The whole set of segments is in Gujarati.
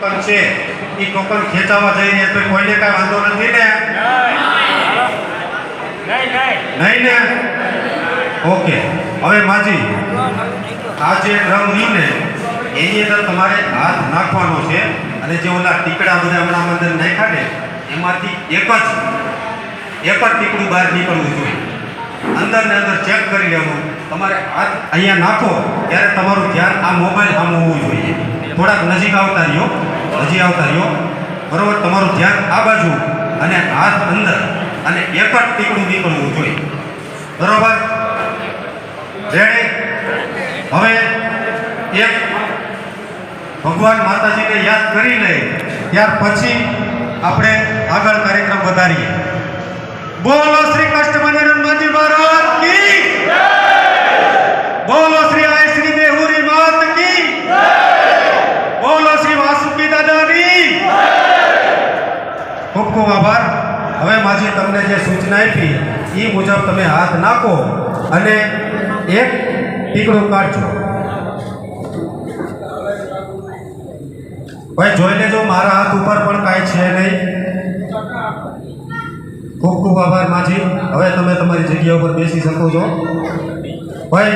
ટોકન છે એ ટોકન ખેંચાવા જઈએ તો કોઈને કાંઈ વાંધો નથી ને? નહીં ને? ઓકે, હવે માજી આ જે ડ્રમ રહ્યું ને એની અંદર તમારે હાથ નાખવાનો છે અને જે ઓલા ટીકડા બધા હમણાં અંદર નાખ્યા ને એમાંથી એક જ ટીકડું બહાર નીકળવું જોઈએ. અંદર ને અંદર ચેક કરી લેવું. તમારે હાથ અહીંયા નાખો ત્યારે તમારું ધ્યાન આ મોબાઈલ સામે હોવું જોઈએ. થોડાક નજીક આવતા રહ્યો, બરોબર? તમારું ધ્યાન આ બાજુ અને હાથ અંદર અને એક જ ટીકડું નીકળવું જોઈએ. બરોબર? રેડી? હવે એક ભગવાન માતાજીને યાદ કરી લઈએ ત્યાર પછી આપણે આગળ કાર્યક્રમ વધારીએ. બોલો શ્રી કૃષ્ણ મંદિર મહારાજ કી જય! બોલો શ્રી આય શ્રી દેહુરી માત કી જય! બોલો શ્રી વાસુકી દાદાની જય! ખૂબ ખૂબ આભાર. હવે માજી તમને જે સૂચના આપી એ મુજબ તમે હાથ નાખો અને એક ટીકડું કાઢજો. ભાઈ જોઈ લેજો મારા હાથ ઉપર પણ કાંઈ છે નહીં. ખૂબ ખૂબ આભાર માજી. હવે તમે તમારી જગ્યા ઉપર બેસી શકો છો. ભાઈ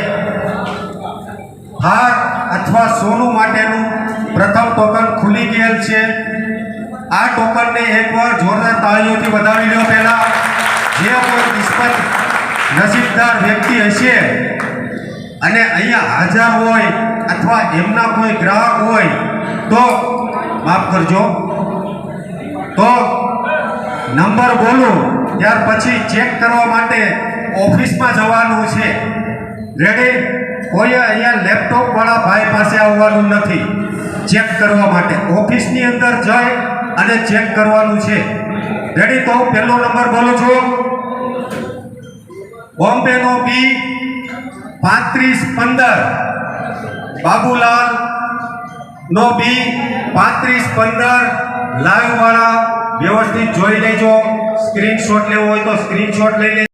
હાર અથવા સોનું માટેનું પ્રથમ ટોકન ખુલી ગયેલ છે. આ ટોકનને એકવાર જોરદાર તાળીઓથી વધાવી લો. પહેલા જે કોઈ કિસ્મત નસીબદાર વ્યક્તિ હશે અને અહીંયા હાજર હોય અથવા એમના કોઈ ગ્રાહક હોય તો માફ કરજો, તો નંબર બોલું ત્યાર પછી ચેક કરવા માટે ઓફિસમાં જવાનું છે. રેડી? કોઈ અહીંયા લેપટોપ વાળા ભાઈ પાસે આવવાનું નથી. ચેક કરવા માટે ઓફિસની અંદર જઈ અને ચેક કરવાનું છે. રેડી? તો હું પહેલો નંબર બોલું છું. બોમ્બેનો બી 3515, બાબુલાલ નો બી 3515. લાઈવ વાળા વ્યવસ્થિત જોઈ લેજો. સ્ક્રીનશોટ લેવો હોય તો સ્ક્રીનશોટ લઈ લેજો.